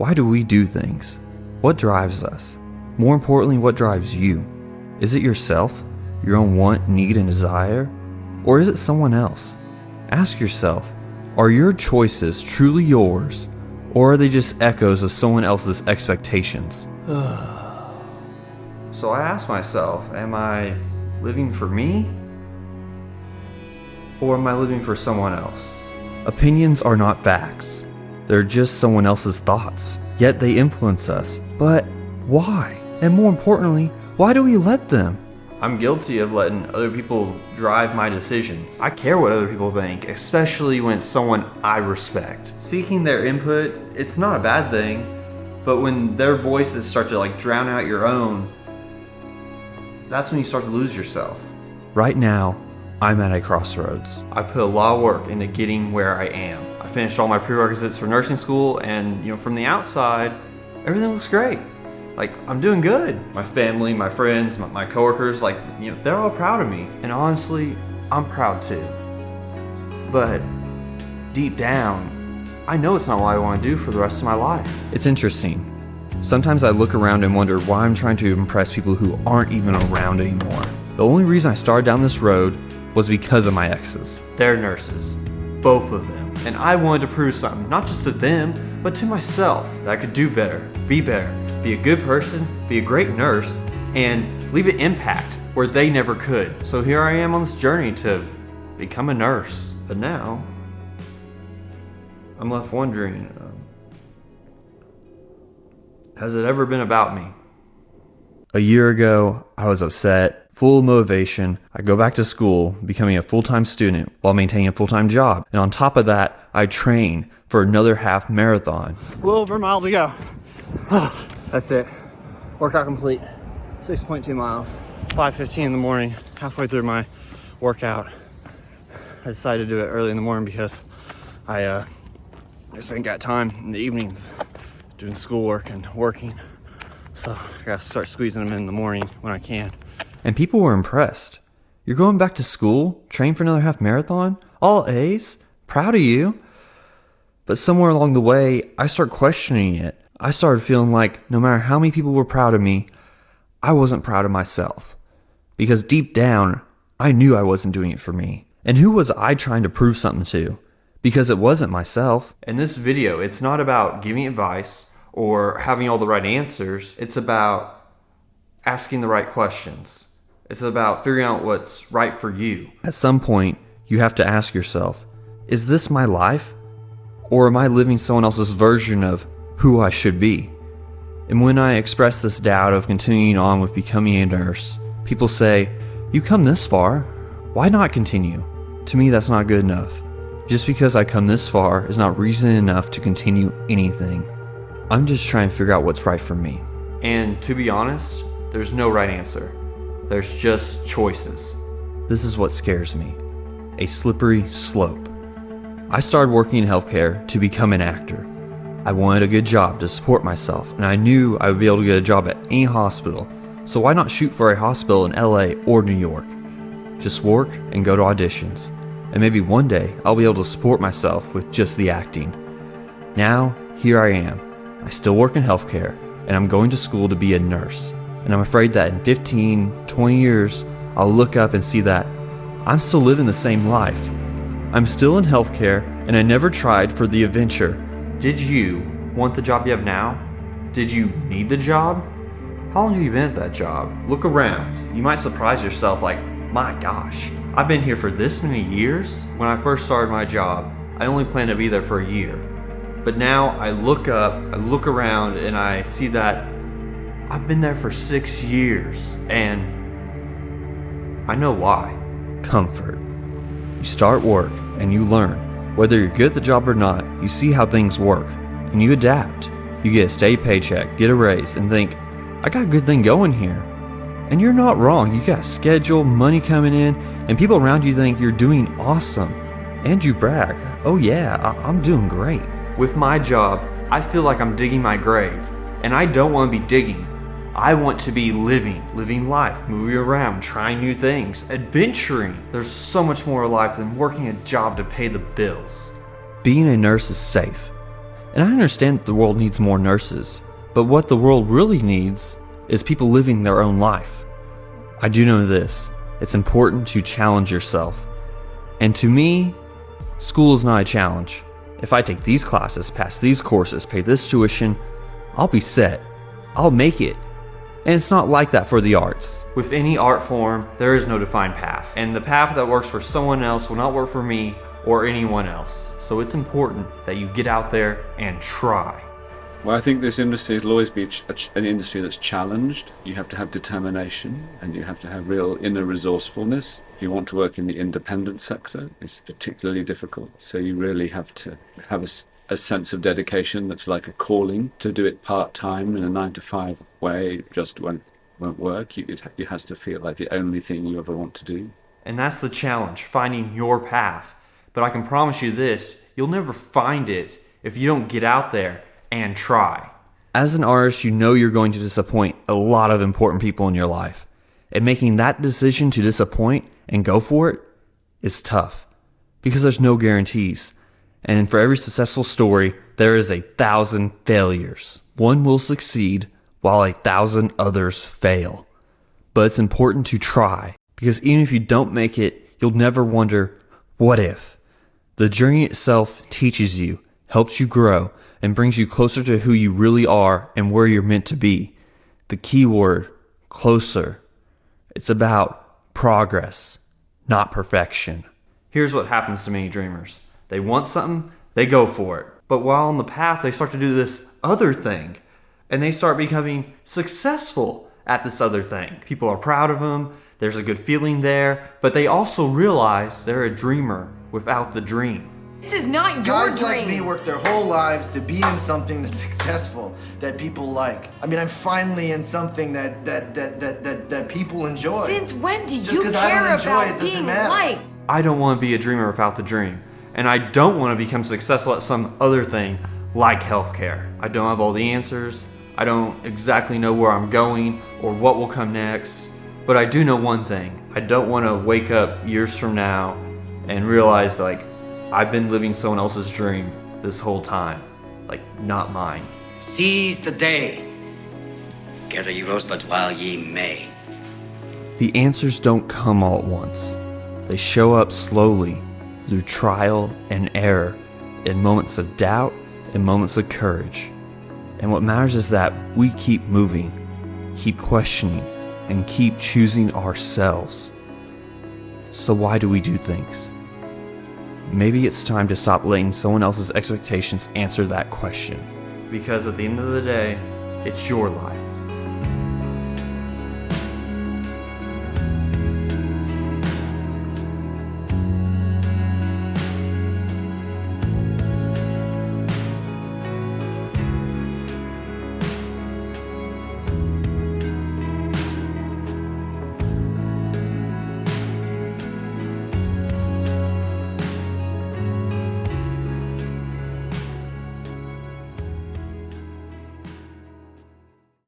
Why do we do things? What drives us? More importantly, what drives you? Is it yourself, your own want, need, and desire? Or is it someone else? Ask yourself, are your choices truly yours, or are they just echoes of someone else's expectations? So I ask myself, am I living for me? Or am I living for someone else? Opinions are not facts. They're just someone else's thoughts, yet they influence us. But why? And more importantly, why do we let them? I'm guilty of letting other people drive my decisions. I care what other people think, especially when it's someone I respect. Seeking their input, it's not a bad thing, but when their voices start to drown out your own, that's when you start to lose yourself. Right now, I'm at a crossroads. I put a lot of work into getting where I am. I finished all my prerequisites for nursing school, and from the outside, everything looks great. I'm doing good. My family, my friends, my coworkers, they're all proud of me. And honestly, I'm proud too. But deep down, I know it's not what I want to do for the rest of my life. It's interesting. Sometimes I look around and wonder why I'm trying to impress people who aren't even around anymore. The only reason I started down this road was because of my exes. They're nurses, both of them. And I wanted to prove something, not just to them, but to myself, that I could do better, be a good person, be a great nurse, and leave an impact where they never could. So here I am on this journey to become a nurse. But now, I'm left wondering, has it ever been about me? A year ago, I was upset, full of motivation. I go back to school, becoming a full-time student while maintaining a full-time job. And on top of that, I train for another half marathon. A little over a mile to go. That's it. Workout complete. 6.2 miles. 5:15 in the morning, halfway through my workout. I decided to do it early in the morning because I just ain't got time in the evenings doing schoolwork and working. So I gotta start squeezing them in the morning when I can. And people were impressed. You're going back to school, train for another half marathon, all A's, proud of you. But somewhere along the way, I started questioning it. I started feeling like no matter how many people were proud of me, I wasn't proud of myself. Because deep down, I knew I wasn't doing it for me. And who was I trying to prove something to? Because it wasn't myself. In this video, it's not about giving advice or having all the right answers. It's about asking the right questions. It's about figuring out what's right for you. At some point, you have to ask yourself, is this my life? Or am I living someone else's version of who I should be? And when I express this doubt of continuing on with becoming a nurse, people say, you come this far, why not continue? To me, that's not good enough. Just because I come this far is not reason enough to continue anything. I'm just trying to figure out what's right for me. And to be honest, there's no right answer. There's just choices. This is what scares me. A slippery slope. I started working in healthcare to become an actor. I wanted a good job to support myself, and I knew I would be able to get a job at any hospital. So why not shoot for a hospital in LA or New York? Just work and go to auditions. And maybe one day I'll be able to support myself with just the acting. Now, here I am. I still work in healthcare, and I'm going to school to be a nurse. And I'm afraid that in 15, 20 years, I'll look up and see that I'm still living the same life. I'm still in healthcare, and I never tried for the adventure. Did you want the job you have now? Did you need the job? How long have you been at that job? Look around. You might surprise yourself like, my gosh, I've been here for this many years? When I first started my job, I only planned to be there for a year. But now I look up, I look around, and I see that I've been there for 6 years. And I know why. Comfort. You start work and you learn. Whether you're good at the job or not, you see how things work and you adapt. You get a steady paycheck, get a raise, and think, I got a good thing going here. And you're not wrong. You got a schedule, money coming in, and people around you think you're doing awesome. And you brag, oh yeah, I'm doing great. With my job, I feel like I'm digging my grave. And I don't want to be digging. I want to be living life, moving around, trying new things, adventuring. There's so much more to life than working a job to pay the bills. Being a nurse is safe. And I understand that the world needs more nurses, but what the world really needs is people living their own life. I do know this: it's important to challenge yourself. And to me, school is not a challenge. If I take these classes, pass these courses, pay this tuition, I'll be set. I'll make it. And it's not like that for the arts. With any art form, there is no defined path. And the path that works for someone else will not work for me or anyone else. So it's important that you get out there and try. Well, I think this industry will always be an industry that's challenged. You have to have determination and you have to have real inner resourcefulness. If you want to work in the independent sector, it's particularly difficult. So you really have to have a sense of dedication that's like a calling. To do it part-time in a 9-to-5 way just won't work. It has to feel like the only thing you ever want to do. And that's the challenge, finding your path. But I can promise you this, you'll never find it if you don't get out there and try. As an artist, you know you're going to disappoint a lot of important people in your life. And making that decision to disappoint and go for it is tough because there's no guarantees. And for every successful story, there is 1,000 failures. One will succeed while 1,000 others fail. But it's important to try because even if you don't make it, you'll never wonder, what if? The journey itself teaches you, helps you grow, and brings you closer to who you really are and where you're meant to be. The key word, closer. It's about progress, not perfection. Here's what happens to many dreamers. They want something, they go for it. But while on the path, they start to do this other thing, and they start becoming successful at this other thing. People are proud of them, there's a good feeling there, but they also realize they're a dreamer without the dream. This is not your Guys dream. like me work their whole lives to be in something that's successful, that people like. I mean, I'm finally in something that people enjoy. Since when do Just you 'cause I don't care enjoy about it doesn't being matter. liked? I don't want to be a dreamer without the dream. And I don't want to become successful at some other thing like healthcare. I don't have all the answers. I don't exactly know where I'm going or what will come next. But I do know one thing. I don't want to wake up years from now and realize I've been living someone else's dream this whole time. Not mine. Seize the day. Gather ye rosebuds while ye may. The answers don't come all at once. They show up slowly through trial and error, in moments of doubt and moments of courage. And what matters is that we keep moving, keep questioning, and keep choosing ourselves. So why do we do things? Maybe it's time to stop letting someone else's expectations answer that question. Because at the end of the day, it's your life.